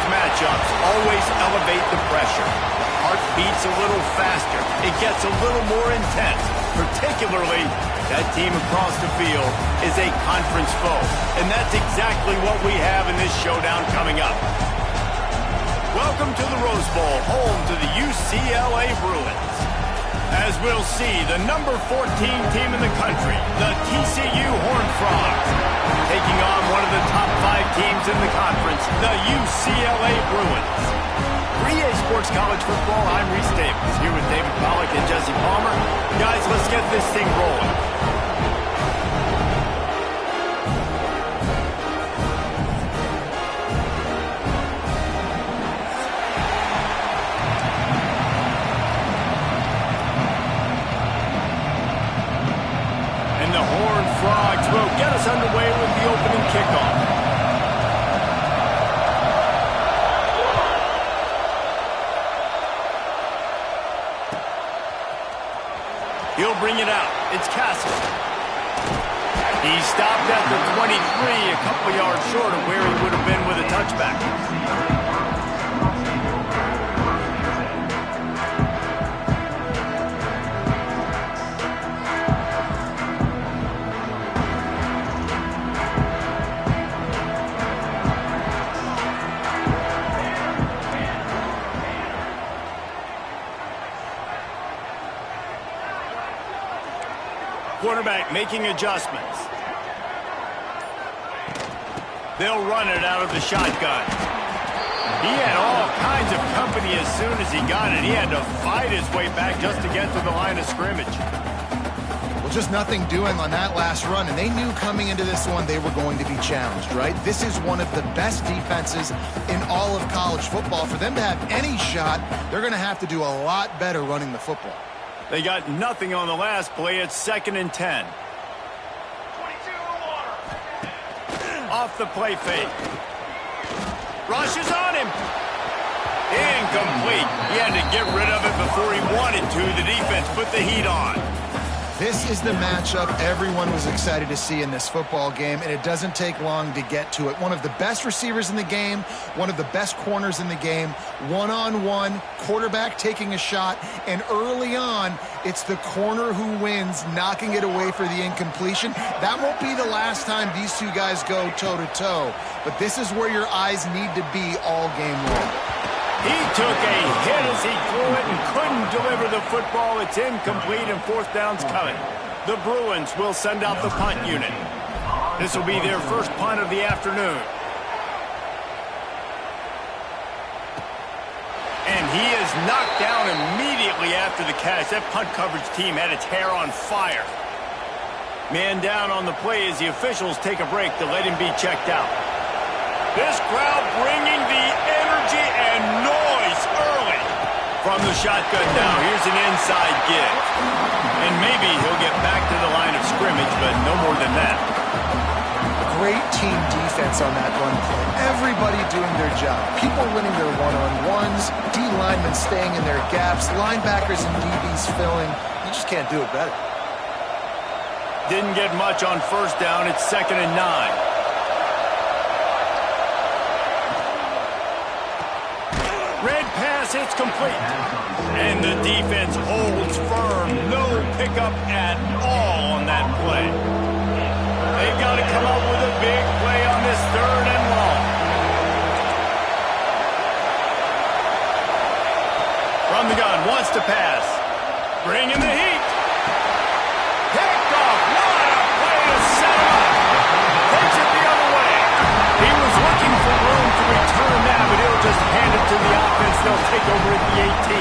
Matchups always elevate the pressure. The heart beats a little faster. It gets a little more intense. Particularly, that team across the field is a conference foe. And that's exactly what we have in this showdown coming up. Welcome to the Rose Bowl, home to the UCLA Bruins. As we'll see, the number 14 team in the country, the TCU Horned Frogs, taking on one of the top 5 teams in the conference, the UCLA Bruins. 3A Sports College Football, I'm Reese Davis, here with David Pollack and Jesse Palmer. Guys, let's get this thing rolling. Will get us underway with the opening kickoff. He'll bring it out. It's Castle. He stopped at the 23, a couple yards short of where he would have been with a touchback. Quarterback making adjustments. They'll run it out of the shotgun. He had all kinds of company as soon as he got it. He had to fight his way back just to get to the line of scrimmage. Well, just nothing doing on that last run, and they knew coming into this one they were going to be challenged, right? This is one of the best defenses in all of college football. For them to have any shot, they're going to have to do a lot better running the football. They got nothing on the last play. It's 2nd and 10. Off the play fake. Rushes on him. Incomplete. He had to get rid of it before he wanted to. The defense put the heat on. This is the matchup everyone was excited to see in this football game, and it doesn't take long to get to it. One of the best receivers in the game, one of the best corners in the game, one-on-one, quarterback taking a shot, and early on, it's the corner who wins, knocking it away for the incompletion. That won't be the last time these two guys go toe-to-toe, but this is where your eyes need to be all game long. He took a hit as he threw it and couldn't deliver the football. It's incomplete and 4th down's coming. The Bruins will send out the punt unit. This will be their first punt of the afternoon. And he is knocked down immediately after the catch. That punt coverage team had its hair on fire. Man down on the play as the officials take a break to let him be checked out. This crowd bringing the energy and noise early. From the shotgun now, here's an inside give. And maybe he'll get back to the line of scrimmage, but no more than that. Great team defense on that run play. Everybody doing their job. People winning their one-on-ones, D linemen staying in their gaps, linebackers and DBs filling. You just can't do it better. Didn't get much on 1st down. It's 2nd and 9. Red pass, it's complete. And the defense holds firm. No pickup at all on that play. They've got to come up with a big play on this 3rd and long. From the gun, wants to pass. Bring in the heat. Picked off. What a play to set him over at the 18.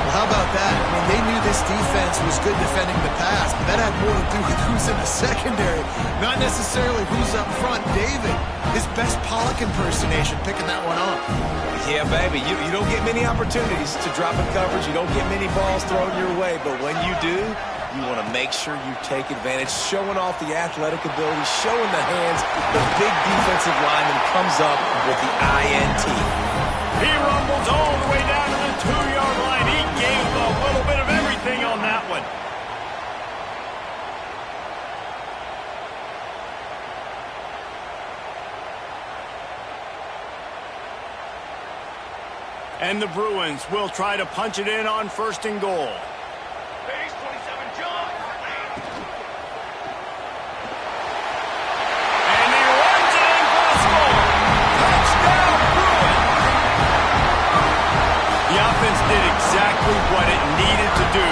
Well, how about that? I mean, they knew this defense was good defending the pass, but that had more to do with who's in the secondary, not necessarily who's up front. David, his best Pollock impersonation, picking that one off. Yeah, baby, you don't get many opportunities to drop in coverage. You don't get many balls thrown your way, but when you do, you want to make sure you take advantage, showing off the athletic ability, showing the hands. The big defensive lineman comes up with the INT. He rumbles all the way down to the 2-yard line. He gave a little bit of everything on that one. And the Bruins will try to punch it in on 1st and goal. Base 27, John. And he runs it in for a score. Touchdown, Bruins! The offense did exactly what it needed to do,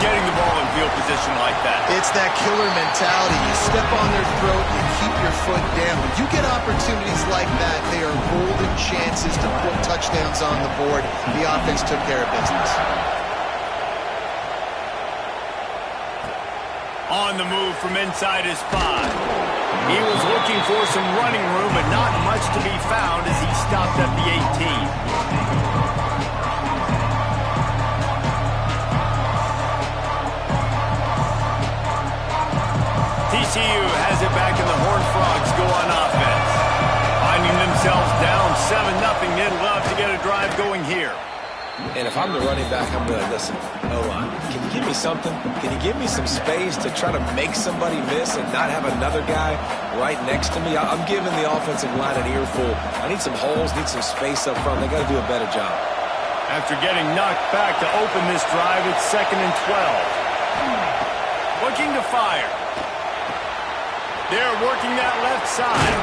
getting the ball in field position like that. It's that killer mentality. You step on their throat, you keep your foot down. When you get opportunities like that, they are golden chances to put touchdowns on the board. The offense took care of business. On the move from inside his 5. He was looking for some running room, but not much to be found as he stopped at the 18. TCU has it back, and the Horned Frogs go on offense. Finding themselves down 7-0, they'd love to get a drive going here. And if I'm the running back, I'm going to listen. O-line, can you give me something? Can you give me some space to try to make somebody miss and not have another guy right next to me? I'm giving the offensive line an earful. I need some holes, need some space up front. They got to do a better job. After getting knocked back to open this drive, it's 2nd and 12. Looking to fire. They're working that left side.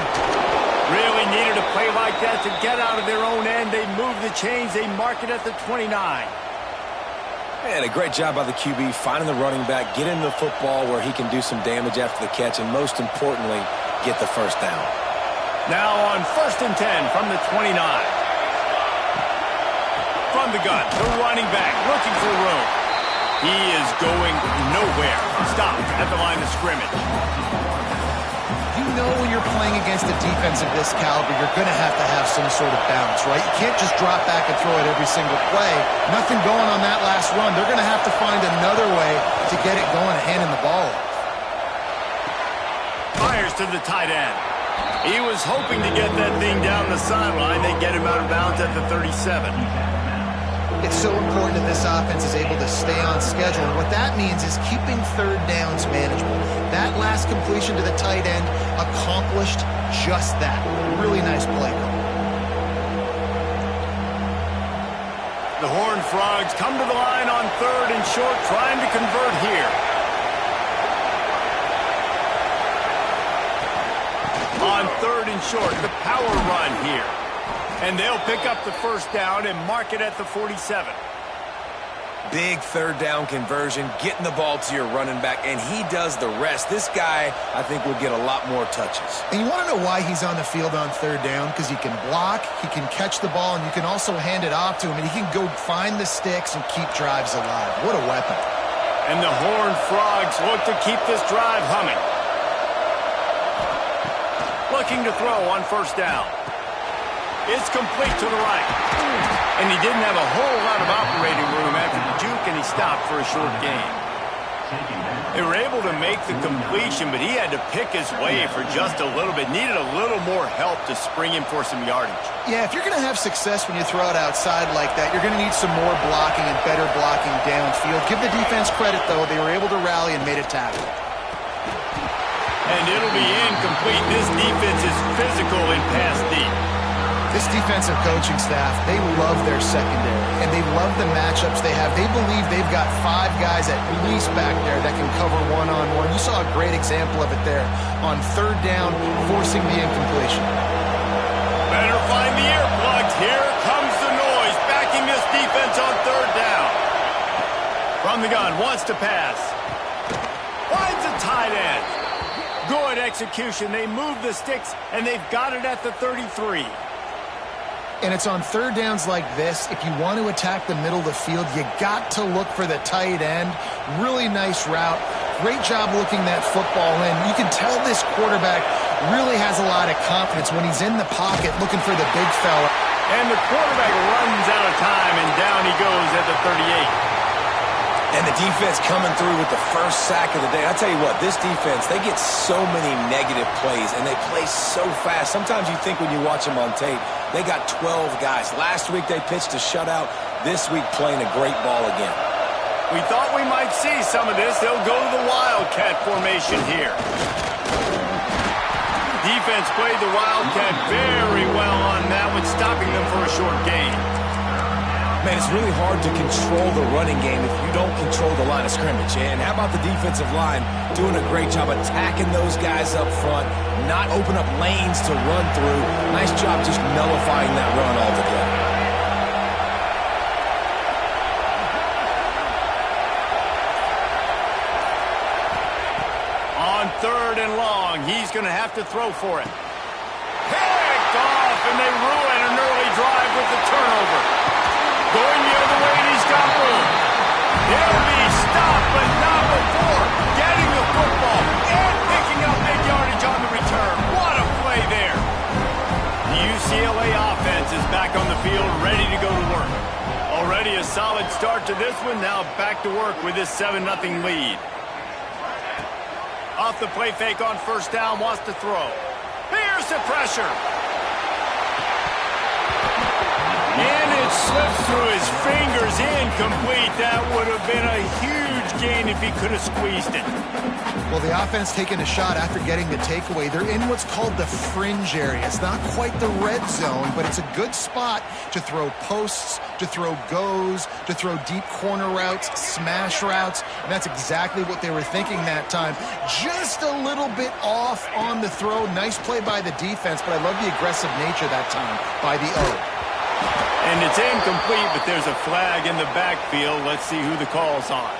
Really needed a play like that to get out of their own end. They move the chains. They mark it at the 29. And a great job by the QB finding the running back, getting the football where he can do some damage after the catch, and most importantly, get the first down. Now on 1st and 10 from the 29. From the gun, the running back looking for room. He is going nowhere. Stopped at the line of scrimmage. You know when you're playing against a defense of this caliber, you're going to have some sort of balance, right? You can't just drop back and throw it every single play. Nothing going on that last run. They're going to have to find another way to get it going and handing the ball off. Fires to the tight end. He was hoping to get that thing down the sideline. They get him out of bounds at the 37. It's so important that this offense is able to stay on schedule. And what that means is keeping 3rd downs manageable. That last completion to the tight end accomplished just that. Really nice play. The Horned Frogs come to the line on 3rd and short, trying to convert here. On 3rd and short, the power run here. And they'll pick up the first down and mark it at the 47. Big 3rd down conversion, getting the ball to your running back, and he does the rest. This guy, I think, will get a lot more touches. And you want to know why he's on the field on 3rd down? Because he can block, he can catch the ball, and you can also hand it off to him, and he can go find the sticks and keep drives alive. What a weapon. And the Horned Frogs look to keep this drive humming. Looking to throw on 1st down. It's complete to the right. And he didn't have a whole lot of operating room after the juke, and he stopped for a short gain. They were able to make the completion, but he had to pick his way for just a little bit. Needed a little more help to spring him for some yardage. Yeah, if you're going to have success when you throw it outside like that, you're going to need some more blocking and better blocking downfield. Give the defense credit, though. They were able to rally and made a tackle. And it'll be incomplete. This defense is physical in pass deep. This defensive coaching staff, they love their secondary, and they love the matchups they have. They believe they've got 5 guys at least back there that can cover one-on-one. You saw a great example of it there on 3rd down, forcing the incompletion. Better find the earplugs. Here comes the noise, backing this defense on 3rd down. From the gun, wants to pass. Finds a tight end. Good execution. They move the sticks, and they've got it at the 33. And it's on third downs like this, if you want to attack the middle of the field, you got to look for the tight end. Really nice route. Great job looking that football in. You can tell this quarterback really has a lot of confidence when he's in the pocket looking for the big fella. And the quarterback runs out of time, and down he goes at the 38. And the defense coming through with the first sack of the day. I tell you what, this defense, they get so many negative plays, and they play so fast. Sometimes you think when you watch them on tape, they got 12 guys. Last week they pitched a shutout. This week playing a great ball again. We thought we might see some of this. They'll go to the Wildcat formation here. Defense played the Wildcat very well on that one, stopping them for a short gain. Man, it's really hard to control the running game if you don't control the line of scrimmage. And how about the defensive line doing a great job attacking those guys up front, not open up lanes to run through. Nice job just nullifying that run altogether. On third and long, he's going to have to throw for it. Picked off, and they ruin an early drive with the turnover. Going the other way, and he's got room. He'll be stopped, but not before getting the football and picking up mid-yardage on the return. What a play there. The UCLA offense is back on the field, ready to go to work. Already a solid start to this one. Now back to work with this 7-0 lead. Off the play fake on first down, wants to throw. Here's the pressure. And it slips through his fingers, incomplete. That would have been a huge gain if he could have squeezed it. Well, the offense taking a shot after getting the takeaway. They're in what's called the fringe area. It's not quite the red zone, but it's a good spot to throw posts, to throw goes, to throw deep corner routes, smash routes, and that's exactly what they were thinking that time. Just a little bit off on the throw. Nice play by the defense, but I love the aggressive nature that time by the O. And it's incomplete, but there's a flag in the backfield. Let's see who the call's on.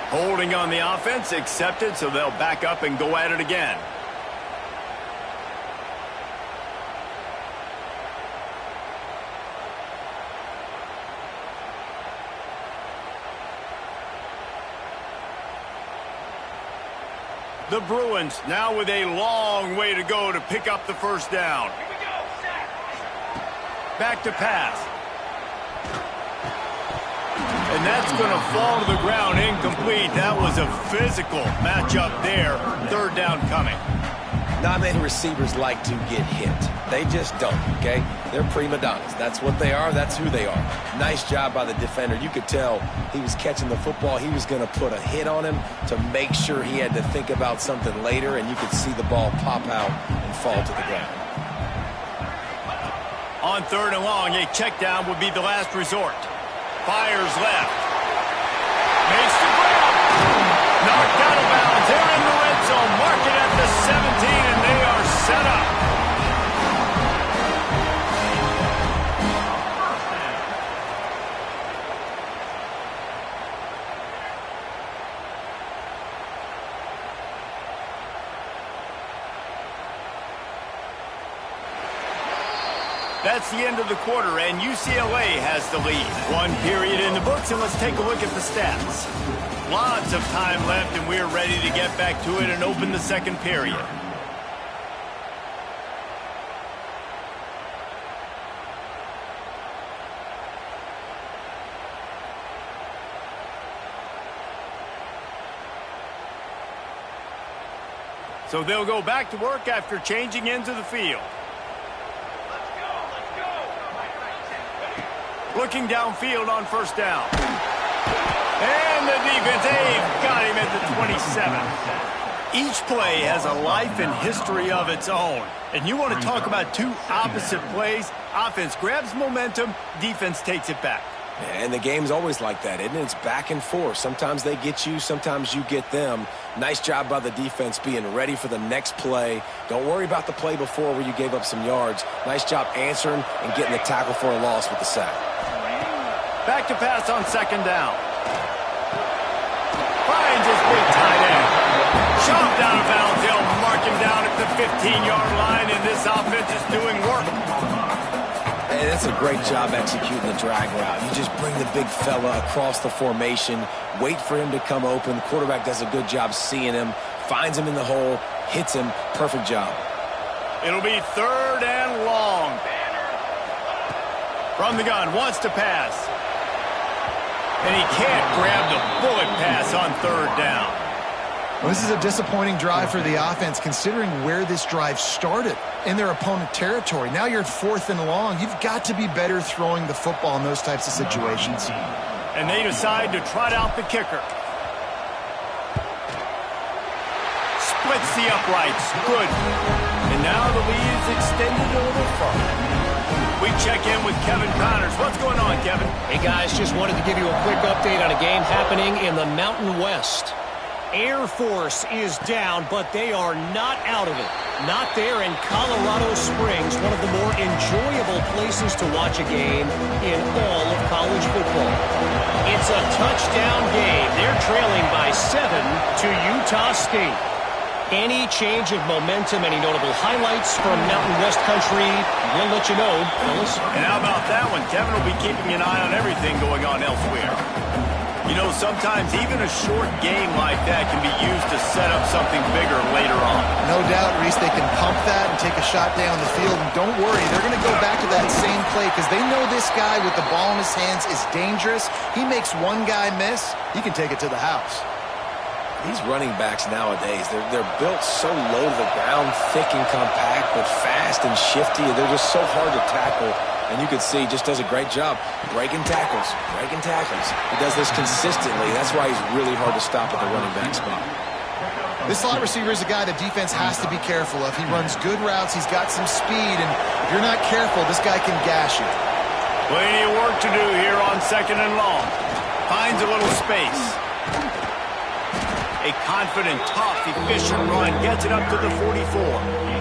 Holding on the offense, accepted, so they'll back up and go at it again. The Bruins now with a long way to go to pick up the first down. Back to pass. And that's going to fall to the ground, incomplete. That was a physical matchup there. Third down coming. Not many receivers like to get hit. They just don't, okay? They're prima donnas. That's what they are. That's who they are. Nice job by the defender. You could tell he was catching the football. He was going to put a hit on him to make sure he had to think about something later, and you could see the ball pop out and fall to the ground. On third and long, a check down would be the last resort. Fires left. Makes the grab. Knocked out of bounds. They're in the red zone. Mark it at the 17, and they are set up. That's the end of the quarter, and UCLA has the lead. One period in the books, and let's take a look at the stats. Lots of time left, and we're ready to get back to it and open the second period. So they'll go back to work after changing into the field. Looking downfield on first down. And the defense, they've got him at the 27. Each play has a life and history of its own. And you want to talk about two opposite plays. Offense grabs momentum, defense takes it back. And the game's always like that, isn't it? It's back and forth. Sometimes they get you, sometimes you get them. Nice job by the defense being ready for the next play. Don't worry about the play before where you gave up some yards. Nice job answering and getting the tackle for a loss with the sack. Back to pass on second down. Finds his big tight end. Shoved out of bounds. They'll mark him down at the 15-yard line, and this offense is doing work. And that's a great job executing the drag route. You just bring the big fella across the formation, wait for him to come open. The quarterback does a good job seeing him, finds him in the hole, hits him. Perfect job. It'll be 3rd and long. From the gun, wants to pass. And he can't grab the bullet pass on 3rd down. Well, this is a disappointing drive for the offense, considering where this drive started, in their opponent territory. Now you're at 4th and long. You've got to be better throwing the football in those types of situations. And they decide to trot out the kicker. Splits the uprights. Good. And now the lead is extended a little further. We check in with Kevin Connors. What's going on, Kevin? Hey, guys, just wanted to give you a quick update on a game happening in the Mountain West. Air Force is down, but they are not out of it. Not there in Colorado Springs, one of the more enjoyable places to watch a game in all of college football. It's a touchdown game. They're trailing by 7 to Utah State. Any change of momentum, any notable highlights from Mountain West country, we'll let you know, fellas. And how about that one? Kevin will be keeping an eye on everything going on elsewhere. You know, sometimes even a short game like that can be used to set up something bigger later on. No doubt, Reese, they can pump that and take a shot down the field. And don't worry, they're going to go back to that same play because they know this guy with the ball in his hands is dangerous. He makes one guy miss, he can take it to the house. These running backs nowadays, they're built so low to the ground, thick and compact, but fast and shifty. They're just so hard to tackle. And you can see he just does a great job breaking tackles, breaking tackles. He does this consistently. That's why he's really hard to stop at the running back spot. This slot receiver is a guy the defense has to be careful of. He runs good routes. He's got some speed. And if you're not careful, this guy can gash you. Plenty of work to do here on 2nd and long. Finds a little space. A confident, tough, efficient run gets it up to the 44.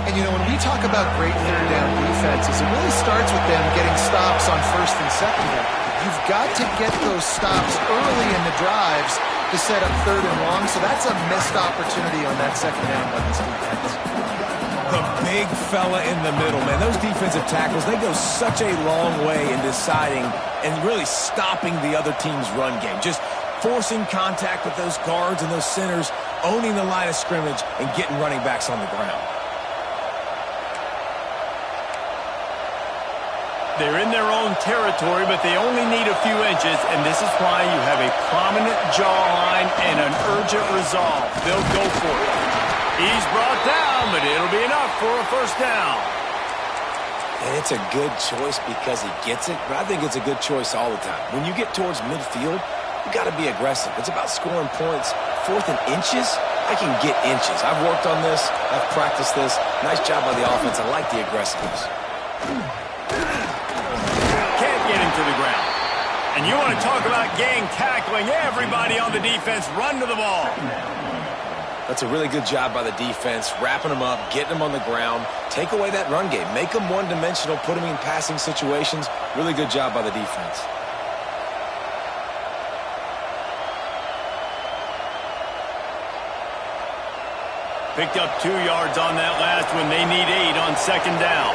And, you know, when we talk about great 3rd down defenses, it really starts with them getting stops on 1st and 2nd down. You've got to get those stops early in the drives to set up 3rd and long, so that's a missed opportunity on that 2nd down by this defense. The big fella in the middle, man. Those defensive tackles, they go such a long way in deciding and really stopping the other team's run game. Just forcing contact with those guards and those centers, owning the line of scrimmage, and getting running backs on the ground. They're in their own territory, but they only need a few inches, and this is why you have a prominent jawline and an urgent resolve. They'll go for it. He's brought down, but it'll be enough for a 1st down. And it's a good choice because he gets it, but I think it's a good choice all the time. When you get towards midfield, you got to be aggressive. It's about scoring points. 4th and inches, I can get inches. I've worked on this. I've practiced this. Nice job by the offense. I like the aggressiveness. Can't get him to the ground. And you want to talk about gang tackling. Everybody on the defense run to the ball. That's a really good job by the defense, wrapping them up, getting them on the ground. Take away that run game. Make them one-dimensional, put them in passing situations. Really good job by the defense. Picked up 2 yards on that last one. They need 8 on 2nd down.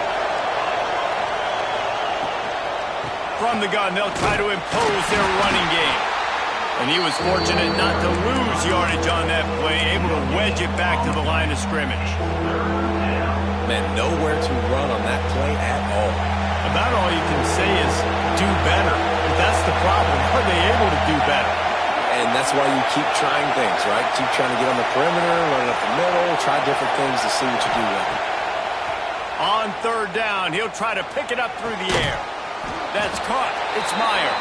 From the gun, they'll try to impose their running game. And he was fortunate not to lose yardage on that play, able to wedge it back to the line of scrimmage. Man, nowhere to run on that play at all. About all you can say is do better. But that's the problem. Are they able to do better? And that's why you keep trying things, right? Keep trying to get on the perimeter, run it up the middle, try different things to see what you do well. On 3rd down, he'll try to pick it up through the air. That's caught. It's Meyer.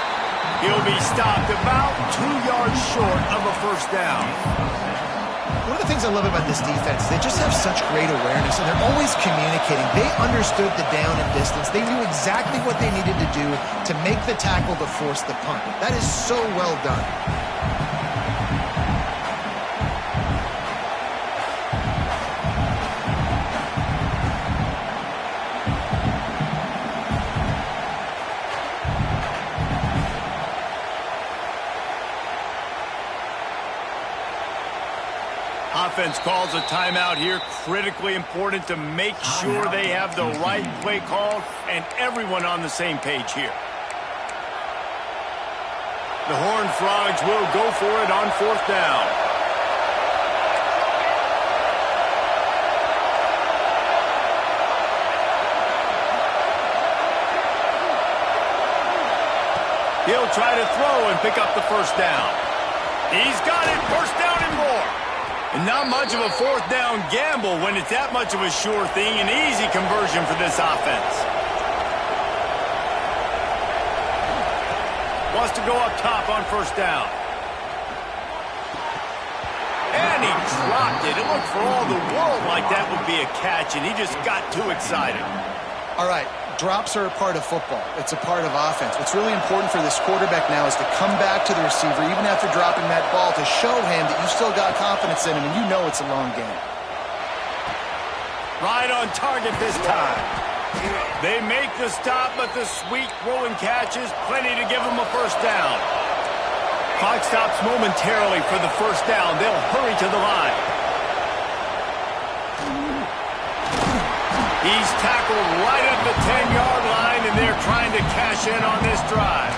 He'll be stopped about 2 yards short of a 1st down. One of the things I love about this defense is they just have such great awareness, and they're always communicating. They understood the down and distance. They knew exactly what they needed to do to make the tackle to force the punt. That is so well done. Offense offense calls a timeout here. Critically important to make sure they have the right play called and everyone on the same page here. The Horned Frogs will go for it on 4th down. He'll try to throw and pick up the first down. He's got it. First down and more. And not much of a 4th down gamble when it's that much of a sure thing. An easy conversion for this offense. Wants to go up top on 1st down. And he dropped it. It looked for all the world like that would be a catch, and he just got too excited. All right, drops are a part of football. It's a part of offense. What's really important for this quarterback now is to come back to the receiver, even after dropping that ball, to show him that you still got confidence in him, and you know it's a long game. Right on target this time. They make the stop, but the sweet throw and catch is plenty to give them a first down. Clock stops momentarily for the first down. They'll hurry to the line. He's tackled right at the 10-yard line, and they're trying to cash in on this drive.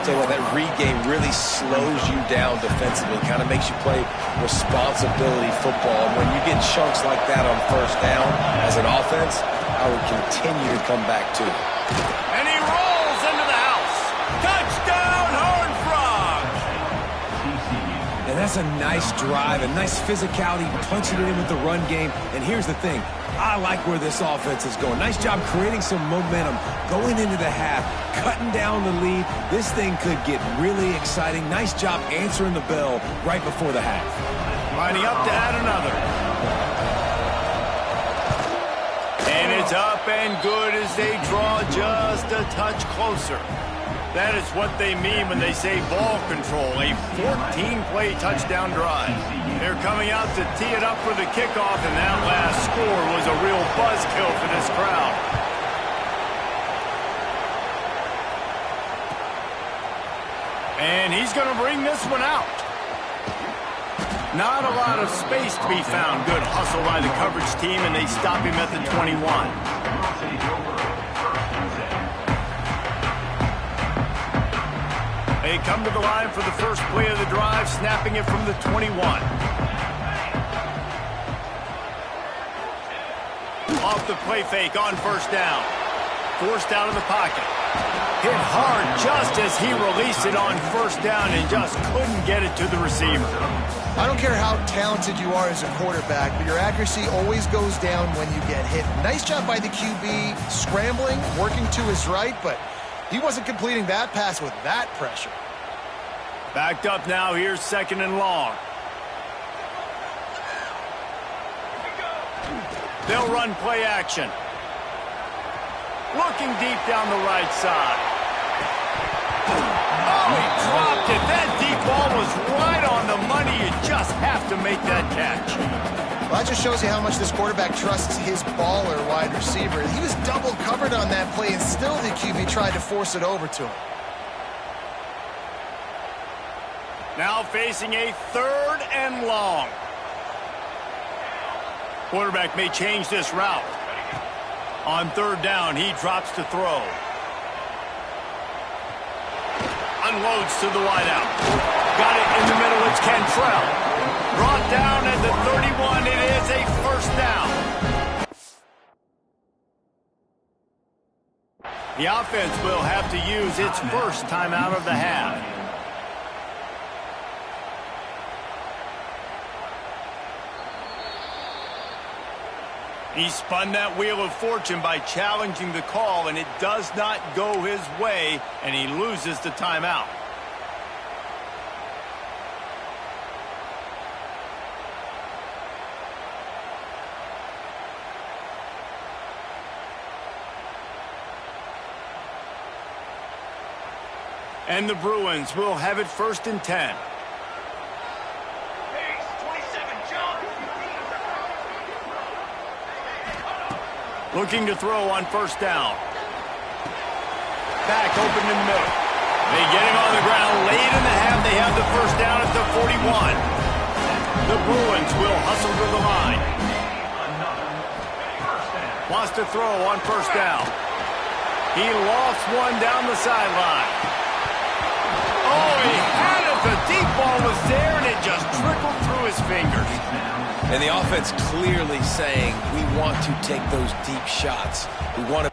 Tell you what, that read game really slows you down defensively. Kind of makes you play responsibility football. And when you get chunks like that on first down as an offense, I would continue to come back to it. And he rolls into the house. Touchdown, Horned Frogs! And that's a nice drive, a nice physicality, punching it in with the run game. And here's the thing. I like where this offense is going. Nice job creating some momentum, going into the half, cutting down the lead. This thing could get really exciting. Nice job answering the bell right before the half. Lining up to add another. And it's up and good as they draw just a touch closer. That is what they mean when they say ball control, a 14-play touchdown drive. They're coming out to tee it up for the kickoff, and that last score was a real buzzkill for this crowd. And he's going to bring this one out. Not a lot of space to be found. Good hustle by the coverage team, and they stop him at the 21. They come to the line for the first play of the drive, snapping it from the 21. Off the play fake on first down. Forced out of the pocket. Hit hard just as he released it on first down and just couldn't get it to the receiver. I don't care how talented you are as a quarterback, but your accuracy always goes down when you get hit. Nice job by the QB, scrambling, working to his right, but he wasn't completing that pass with that pressure. Backed up now. Here's 2nd and long. They'll run play action. Looking deep down the right side. Oh, he dropped it. That deep ball was right on the money. You just have to make that catch. Well, that just shows you how much this quarterback trusts his baller wide receiver. He was double covered on that play, and still the QB tried to force it over to him. Now facing a 3rd and long. Quarterback may change this route. On 3rd down, he drops to throw. Unloads to the wideout. Got it in the middle. It's Cantrell. Brought down at the 31. It is a first down. The offense will have to use its first timeout of the half. He spun that wheel of fortune by challenging the call, and it does not go his way, and he loses the timeout. And the Bruins will have it 1st and 10. Looking to throw on first down. Back open in the middle. They get him on the ground late in the half. They have the first down at the 41. The Bruins will hustle to the line. Wants to throw on first down. He lofts one down the sideline. Oh, he had it. The deep ball was there, and it just trickled through his fingers. And the offense clearly saying, we want to take those deep shots. We want to...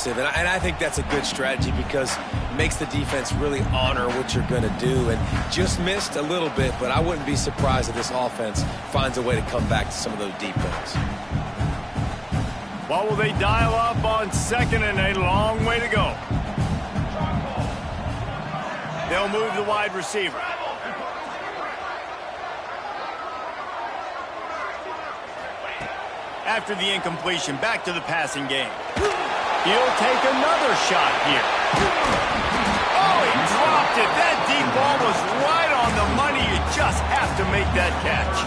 And I think that's a good strategy because it makes the defense really honor what you're going to do. And just missed a little bit, but I wouldn't be surprised if this offense finds a way to come back to some of those deep things. What will they dial up on second and a long way to go? They'll move the wide receiver. After the incompletion, back to the passing game. He'll take another shot here. Oh, he dropped it. That deep ball was right on the money. You just have to make that catch.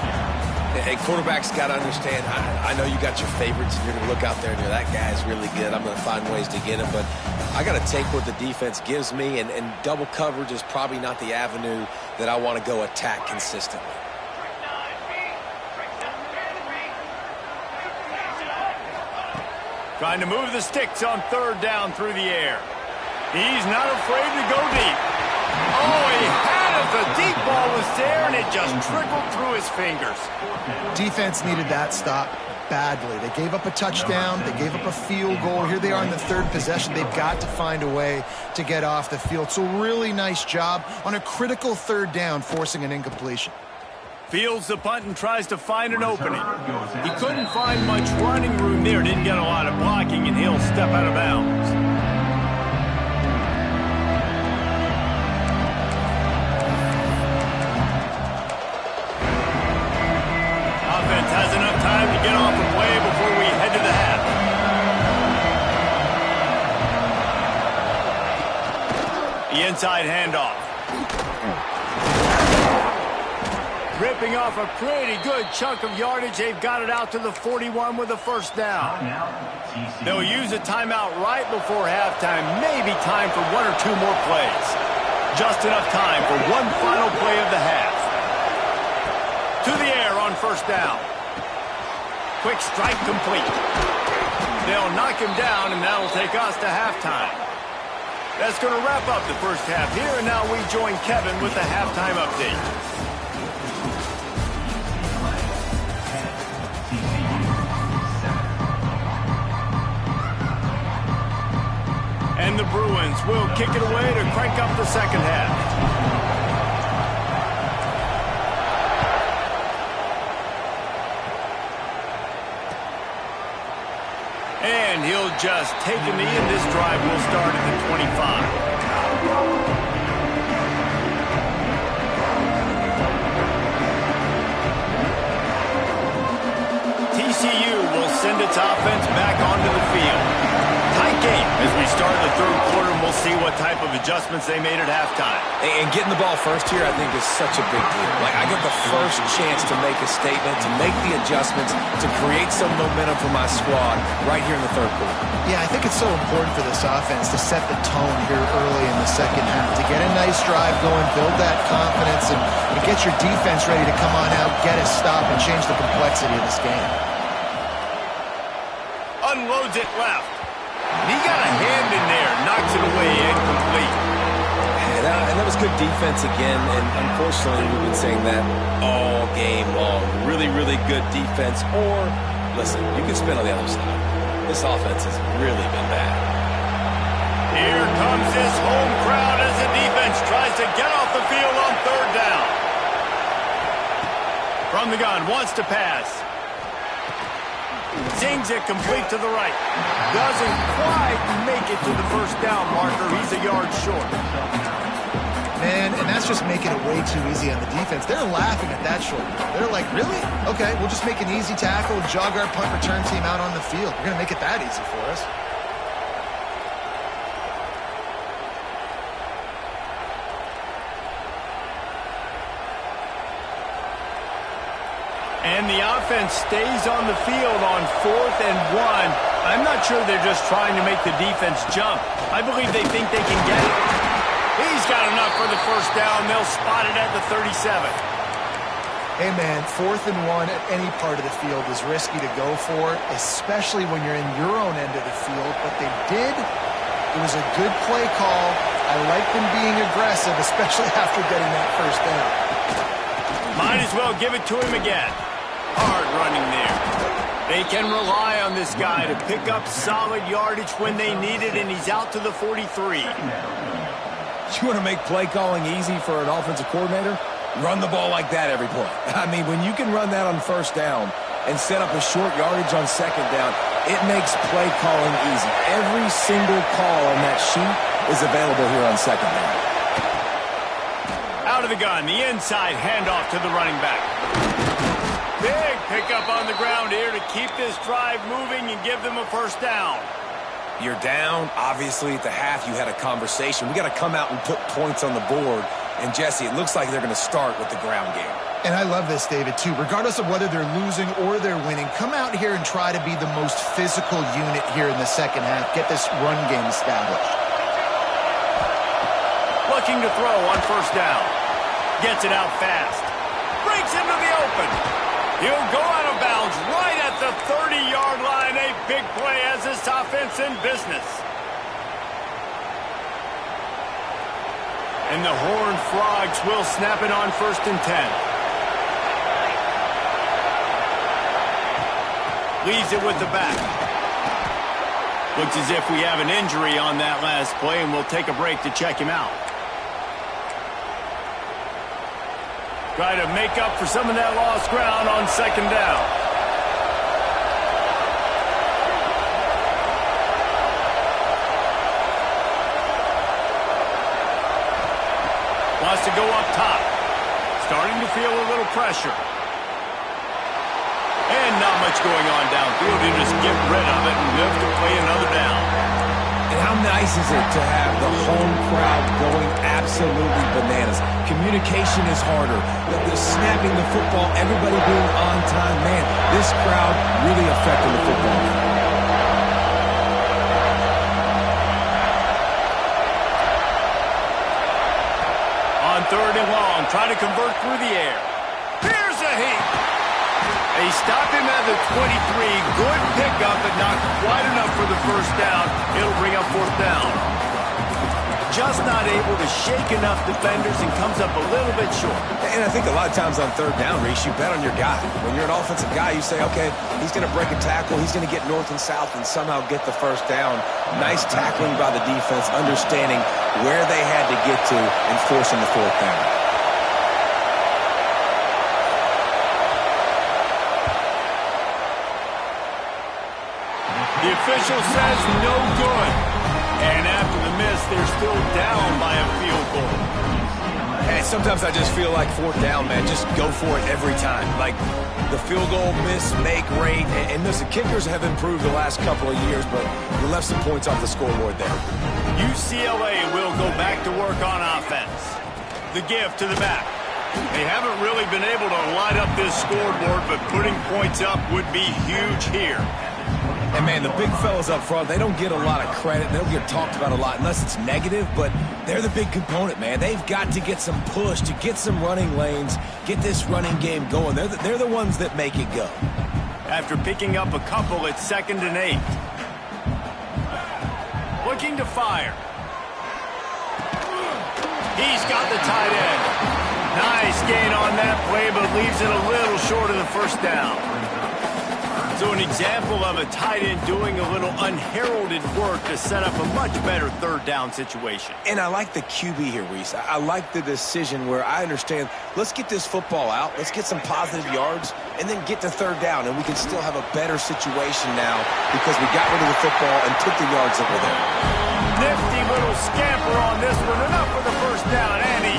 Hey, quarterbacks got to understand, I know you got your favorites, and you're going to look out there and you're, that guy's really good. I'm going to find ways to get him, but I got to take what the defense gives me, and double coverage is probably not the avenue that I want to go attack consistently. Trying to move the sticks on third down through the air. He's not afraid to go deep. Oh, he had it. The deep ball was there, and it just trickled through his fingers. Defense needed that stop badly. They gave up a touchdown. They gave up a field goal. Here they are in the third possession. They've got to find a way to get off the field. So really nice job on a critical third down, forcing an incompletion. Fields the punt and tries to find an opening. He couldn't find much running room there. Didn't get a lot of blocking, and he'll step out of bounds. Offense has enough time to get off the play before we head to the half. The inside handoff. Ripping off a pretty good chunk of yardage. They've got it out to the 41 with a first down. They'll use a timeout right before halftime. Maybe time for one or two more plays. Just enough time for one final play of the half. To the air on first down. Quick strike complete. They'll knock him down, and that'll take us to halftime. That's going to wrap up the first half here, and now we join Kevin with the halftime update. And the Bruins will kick it away to crank up the second half. And he'll just take a knee, and this drive will start at the 25. TCU will send its offense back onto the field. Tight game as we start the third quarter, and we'll see what type of adjustments they made at halftime. And getting the ball first here, I think, is such a big deal. Like, I get the first chance to make a statement, to make the adjustments, to create some momentum for my squad right here in the third quarter. Yeah, I think it's so important for this offense to set the tone here early in the second half, to get a nice drive going, build that confidence, and get your defense ready to come on out, get a stop, and change the complexity of this game. Unloads it left. He got a hand in there, knocks it away, incomplete. And that was good defense again, and unfortunately we've been saying that all game long. Really, really good defense, or, listen, you can spin on the other side. This offense has really been bad. Here comes this home crowd as the defense tries to get off the field on third down. From the gun, wants to pass. Zings it complete to the right. Doesn't quite make it to the first down marker. He's a yard short. Man, and that's just making it way too easy on the defense. They're laughing at that short. They're like, really? Okay, we'll just make an easy tackle and jog our punt return team out on the field. We're going to make it that easy for us. And the offense stays on the field on 4th and 1. I'm not sure they're just trying to make the defense jump. I believe they think they can get it. He's got enough for the first down. They'll spot it at the 37. Hey, man, 4th and 1 at any part of the field is risky to go for, especially when you're in your own end of the field. But they did. It was a good play call. I like them being aggressive, especially after getting that first down. Might as well give it to him again. Hard running there. They can rely on this guy to pick up solid yardage when they need it, and he's out to the 43. You want to make play calling easy for an offensive coordinator? Run the ball like that every play. I mean, when you can run that on first down and set up a short yardage on second down, it makes play calling easy. Every single call on that sheet is available here on second down. Out of the gun, the inside handoff to the running back. Big pickup on the ground here to keep this drive moving and give them a first down. You're down. Obviously, at the half, you had a conversation. We got to come out and put points on the board. And, Jesse, it looks like they're going to start with the ground game. And I love this, David, too. Regardless of whether they're losing or they're winning, come out here and try to be the most physical unit here in the second half. Get this run game established. Looking to throw on first down. Gets it out fast. Breaks into the open. He'll go out of bounds right at the 30-yard line. A big play as this offense in business. And the Horned Frogs will snap it on 1st and 10. Leaves it with the back. Looks as if we have an injury on that last play, and we'll take a break to check him out. Try to make up for some of that lost ground on second down. Wants to go up top. Starting to feel a little pressure. And not much going on downfield. You just get rid of it and live to play another down. And how nice is it to have the home crowd going absolutely bananas? Communication is harder. The snapping the football, everybody being on time. Man, this crowd really affecting the football game. On 3rd and long, try to convert through the air. Here's a heat. They stop him at the 23. Good pickup, but not quite enough for the first down. It'll bring up 4th down. Just not able to shake enough defenders and comes up a little bit short. And I think a lot of times on 3rd down, Reese, you bet on your guy. When you're an offensive guy, you say, okay, he's going to break a tackle, he's going to get north and south and somehow get the first down. Nice tackling by the defense, understanding where they had to get to and forcing the 4th down. The official says no good. And after the miss, they're still down by a field goal. And sometimes I just feel like 4th down, man. Just go for it every time. Like the field goal, miss, make, rate. And listen, kickers have improved the last couple of years, but you left some points off the scoreboard there. UCLA will go back to work on offense. The give to the back. They haven't really been able to light up this scoreboard, but putting points up would be huge here. And, man, the big fellas up front, they don't get a lot of credit. They don't get talked about a lot unless it's negative, but they're the big component, man. They've got to get some push, to get some running lanes, get this running game going. They're the ones that make it go. After picking up a couple, it's 2nd and 8. Looking to fire. He's got the tight end. Nice gain on that play, but leaves it a little short of the first down. So an example of a tight end doing a little unheralded work to set up a much better 3rd down situation. And I like the QB here, Reese. I like the decision where I understand, let's get this football out, let's get some positive yards, and then get to 3rd down, and we can still have a better situation now because we got rid of the football and took the yards that were there. Nifty little scamper on this one, enough for the first down, and he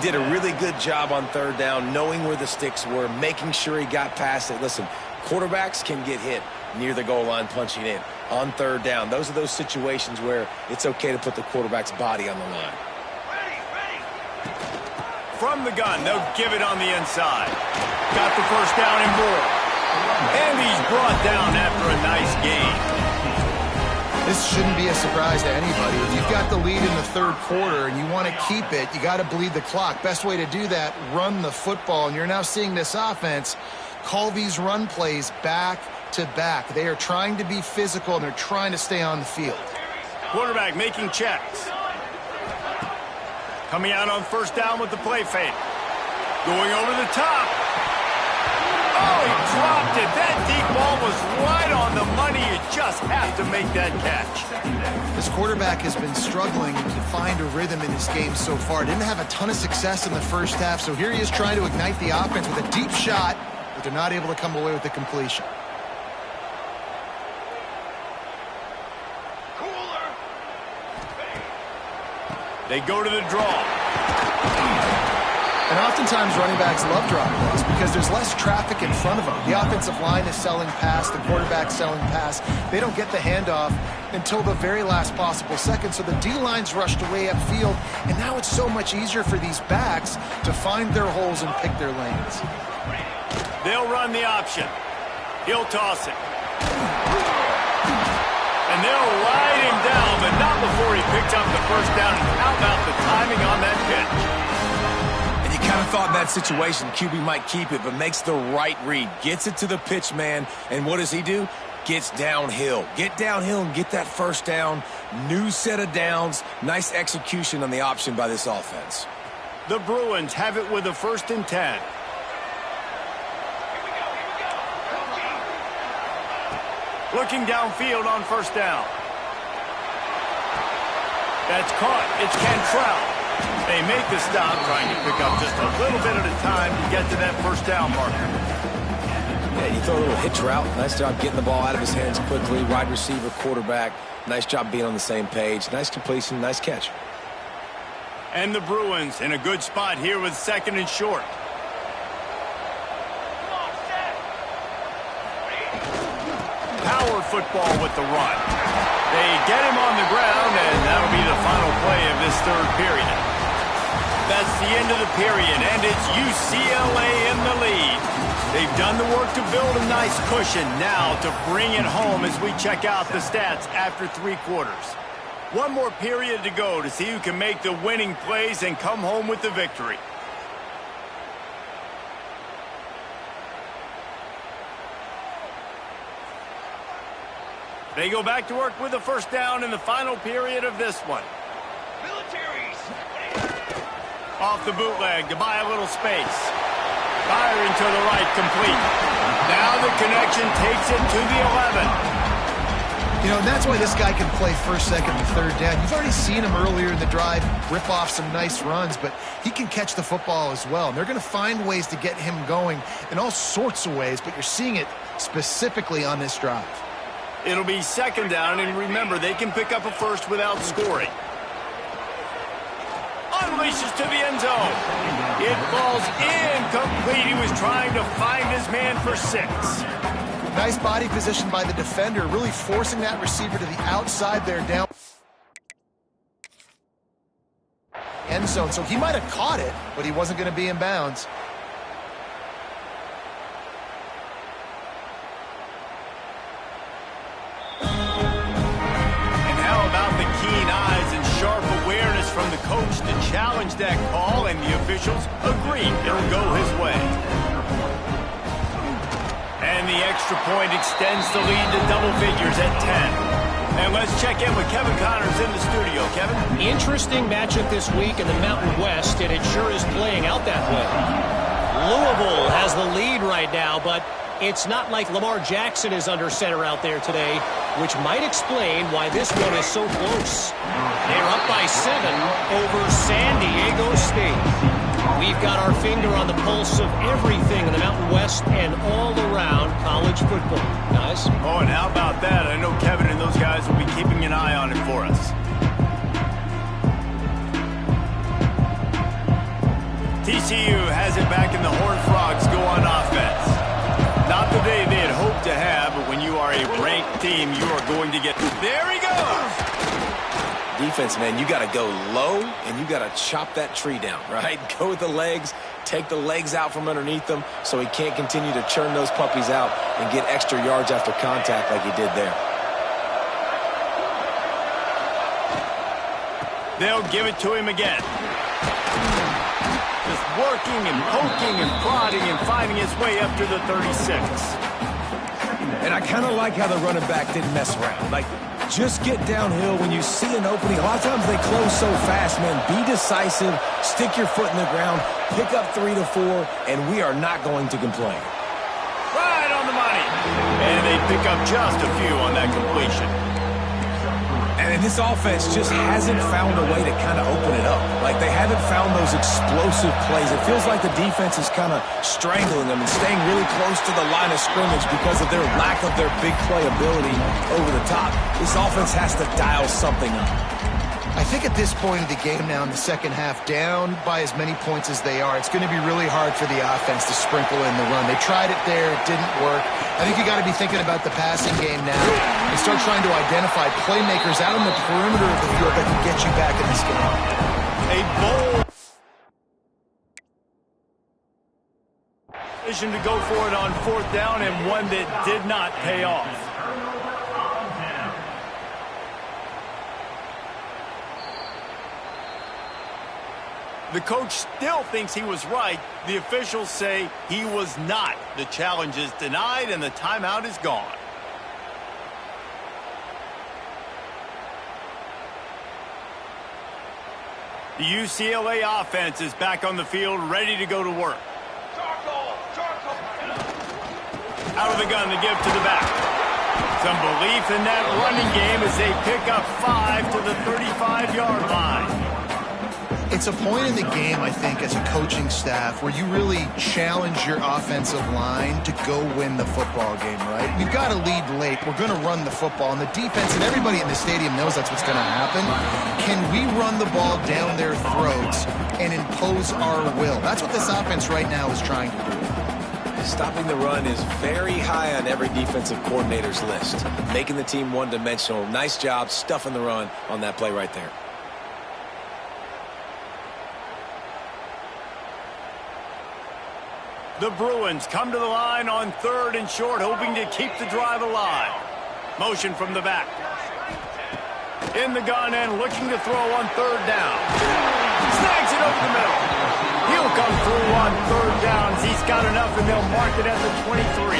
did a really good job on third down, knowing where the sticks were, making sure he got past it. Listen, quarterbacks can get hit near the goal line punching in on third down. Those are those situations where it's okay to put the quarterback's body on the line. From the gun, they'll give it on the inside. Got the first down and more. And he's brought down after a nice gain. This shouldn't be a surprise to anybody. If you've got the lead in the third quarter and you want to keep it, you got to bleed the clock. Best way to do that, run the football. And you're now seeing this offense call these run plays back to back. They are trying to be physical, and they're trying to stay on the field. Quarterback making checks. Coming out on first down with the play fake. Going over the top. Oh, he dropped it. That deep ball was right on the money. You just have to make that catch. This quarterback has been struggling to find a rhythm in his game so far. Didn't have a ton of success in the first half, so here he is trying to ignite the offense with a deep shot, but they're not able to come away with the completion. They go to the draw. And oftentimes running backs love drop balls because there's less traffic in front of them. The offensive line is selling pass, the quarterback's selling pass. They don't get the handoff until the very last possible second, so the D-line's rushed away upfield, and now it's so much easier for these backs to find their holes and pick their lanes. They'll run the option. He'll toss it. And they'll ride him down, but not before he picks up the first down. And how about the timing on that pitch? Kind of thought in that situation QB might keep it, but makes the right read. Gets it to the pitch man, and what does he do? Gets downhill. Get downhill and get that first down. New set of downs. Nice execution on the option by this offense. The Bruins have it with a 1st and 10. Looking downfield on first down. That's caught. It's Cantrell. They make the stop, trying to pick up just a little bit at a time to get to that first down marker. Yeah, you throw a little hitch route. Nice job getting the ball out of his hands quickly. Wide receiver, quarterback. Nice job being on the same page. Nice completion, nice catch. And the Bruins in a good spot here with 2nd and short. Power football with the run. They get him on the ground, and that'll be the final play of this third period. That's the end of the period, and it's UCLA in the lead. They've done the work to build a nice cushion now to bring it home as we check out the stats after 3 quarters. One more period to go to see who can make the winning plays and come home with the victory. They go back to work with the first down in the final period of this one. Off the bootleg to buy a little space. Firing to the right, complete. Now the connection takes it to the 11. You know, and that's why this guy can play 1st, 2nd, and 3rd down. You've already seen him earlier in the drive rip off some nice runs, but he can catch the football as well. And they're going to find ways to get him going in all sorts of ways, but you're seeing it specifically on this drive. It'll be 2nd down, and remember, they can pick up a first without scoring. Unleashes to the end zone. It falls incomplete. He was trying to find his man for 6. Nice body position by the defender, really forcing that receiver to the outside there down end zone. So he might have caught it, but he wasn't going to be in bounds. From the coach to challenge that call, and the officials agree it'll go his way. And the extra point extends the lead to double figures at 10. And let's check in with Kevin Connors in the studio. Kevin? Interesting matchup this week in the Mountain West, and it sure is playing out that way. Louisville has the lead right now, but it's not like Lamar Jackson is under center out there today, which might explain why this one is so close. They're up by 7 over San Diego State. We've got our finger on the pulse of everything in the Mountain West and all around college football. Guys? Oh, and how about that? I know Kevin and those guys will be keeping an eye on it for us. TCU has it back, and the Horned Frogs go on offense. Not the day they had hoped to have, but when you are a ranked team, you are going to get... There he goes! Defense, man, you got to go low, and you got to chop that tree down, right? Go with the legs, take the legs out from underneath them so he can't continue to churn those puppies out and get extra yards after contact like he did there. They'll give it to him again. Just working and poking and prodding and finding his way up to the 36. And I kind of like how the running back didn't mess around. Like, just get downhill when you see an opening. A lot of times they close so fast, man. Be decisive, stick your foot in the ground, pick up 3 to 4, and we are not going to complain. Right on the money. And they pick up just a few on that completion. And this offense just hasn't found a way to kind of open it up. Like, they haven't found those explosive plays. It feels like the defense is kind of strangling them and staying really close to the line of scrimmage because of their lack of their big play ability over the top. This offense has to dial something up. I think at this point of the game now in the second half, down by as many points as they are, it's going to be really hard for the offense to sprinkle in the run. They tried it there. It didn't work. I think you got to be thinking about the passing game now and start trying to identify playmakers out on the perimeter of the field that can get you back in this game. A bold decision to go for it on 4th down, and one that did not pay off. The coach still thinks he was right. The officials say he was not. The challenge is denied, and the timeout is gone. The UCLA offense is back on the field, ready to go to work. Out of the gun to give to the back. Some belief in that running game as they pick up 5 to the 35-yard line. It's a point in the game, I think, as a coaching staff where you really challenge your offensive line to go win the football game, right? We've got to lead late. We're going to run the football. And the defense and everybody in the stadium knows that's what's going to happen. Can we run the ball down their throats and impose our will? That's what this offense right now is trying to do. Stopping the run is very high on every defensive coordinator's list. Making the team one-dimensional. Nice job stuffing the run on that play right there. The Bruins come to the line on 3rd and short, hoping to keep the drive alive. Motion from the back. In the gun and looking to throw on 3rd down. Snags it over the middle. He'll come through on 3rd downs. He's got enough, and they'll mark it at the 23.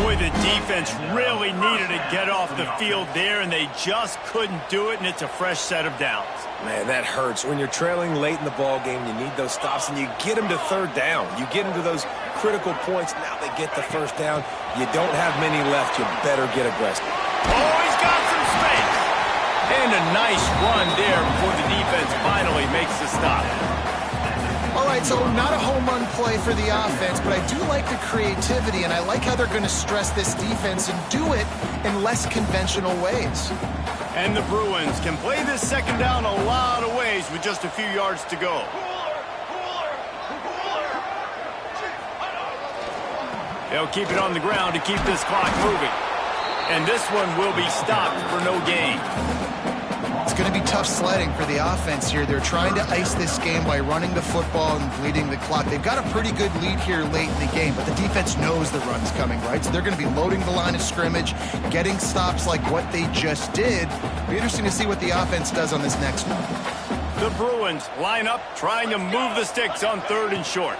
Boy, the defense really needed to get off the field there, and they just couldn't do it, and it's a fresh set of downs. Man, that hurts. When you're trailing late in the ball game, you need those stops, and you get them to 3rd down. You get them to those critical points. Now they get the 1st down. You don't have many left. You better get aggressive. Oh, he's got some space. And a nice run there before the defense finally makes the stop. All right, so not a home run play for the offense, but I do like the creativity, and I like how they're going to stress this defense and do it in less conventional ways. And the Bruins can play this 2nd down a lot of ways with just a few yards to go. They'll keep it on the ground to keep this clock moving. And this one will be stopped for no gain. It's going to be tough sledding for the offense here. They're trying to ice this game by running the football and bleeding the clock. They've got a pretty good lead here late in the game, but the defense knows the run's coming, right? So they're going to be loading the line of scrimmage, getting stops like what they just did. It'll be interesting to see what the offense does on this next one. The Bruins line up, trying to move the sticks on 3rd and short.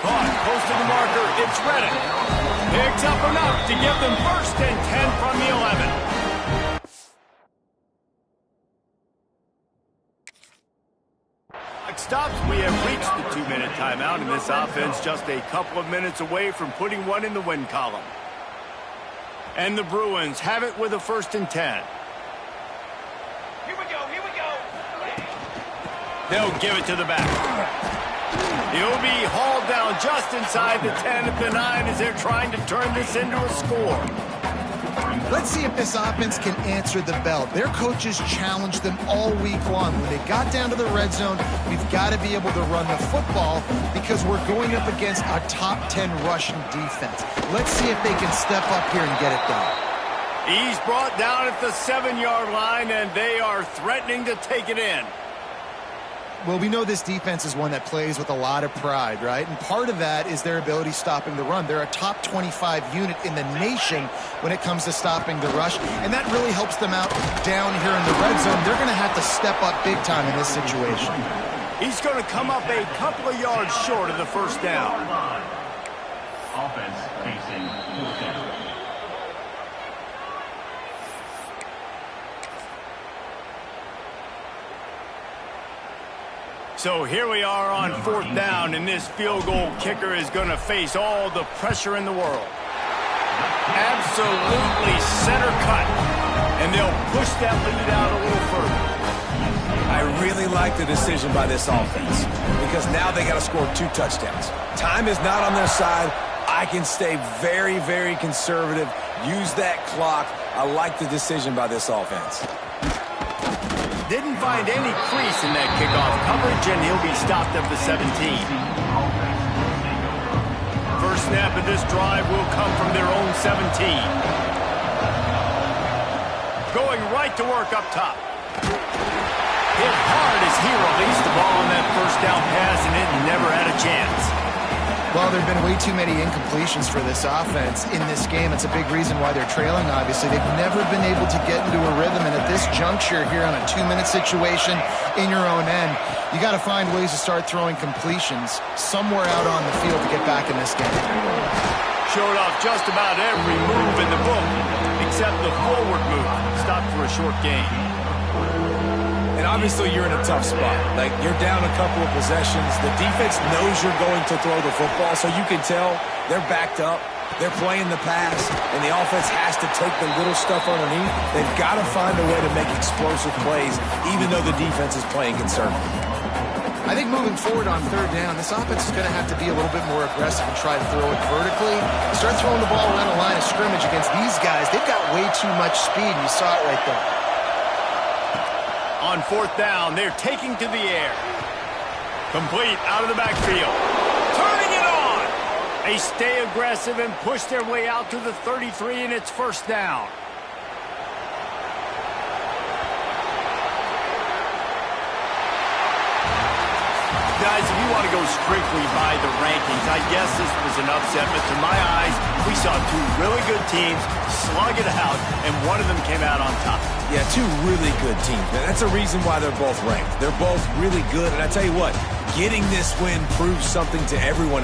Caught, close to the marker, it's Reddick. Picks up enough to give them 1st and 10 from the 11. Stops. We have reached the 2-minute timeout, and this offense just a couple of minutes away from putting one in the win column. And the Bruins have it with a 1st and 10. Here we go, here we go. They'll give it to the back. He'll be hauled down just inside the 10 at the 9 as they're trying to turn this into a score. Let's see if this offense can answer the bell. Their coaches challenged them all week long. When they got down to the red zone, we've got to be able to run the football because we're going up against a top 10 rushing defense. Let's see if they can step up here and get it done. He's brought down at the 7-yard line, and they are threatening to take it in. Well, we know this defense is one that plays with a lot of pride, right? And part of that is their ability stopping the run. They're a top 25 unit in the nation when it comes to stopping the rush, and that really helps them out down here in the red zone. They're going to have to step up big time in this situation. He's going to come up a couple of yards short of the first down. Offense facing fourth down. So here we are on fourth down, and this field goal kicker is going to face all the pressure in the world. Absolutely center cut, and they'll push that lead out a little further. I really like the decision by this offense because now they got to score 2 touchdowns. Time is not on their side. I can stay very, very conservative, use that clock. I like the decision by this offense. Didn't find any crease in that kickoff coverage, and he'll be stopped at the 17. First snap of this drive will come from their own 17. Going right to work up top. Hit hard as he released the ball on that first down pass, and it never had a chance. Well, there have been way too many incompletions for this offense in this game. It's a big reason why they're trailing, obviously. They've never been able to get into a rhythm, and at this juncture here on a 2-minute situation in your own end, you got to find ways to start throwing completions somewhere out on the field to get back in this game. Showed off just about every move in the book, except the forward move. Stopped for a short gain. And obviously you're in a tough spot. Like, you're down a couple of possessions. The defense knows you're going to throw the football, so you can tell they're backed up. They're playing the pass, and the offense has to take the little stuff underneath. They've got to find a way to make explosive plays, even though the defense is playing conservative. I think moving forward on third down, this offense is going to have to be a little bit more aggressive and try to throw it vertically. Start throwing the ball around the line of scrimmage against these guys. They've got way too much speed, and you saw it right there. On fourth down, they're taking to the air. Complete out of the backfield. Turning it on. They stay aggressive and push their way out to the 33, and it's first down. Guys, if you want to go strictly by the rankings, I guess this was an upset, but to my eyes, we saw 2 really good teams slug it out, and one of them came out on top. Yeah, 2 really good teams, man. That's a reason why they're both ranked. They're both really good, and I tell you what, getting this win proves something to everyone else.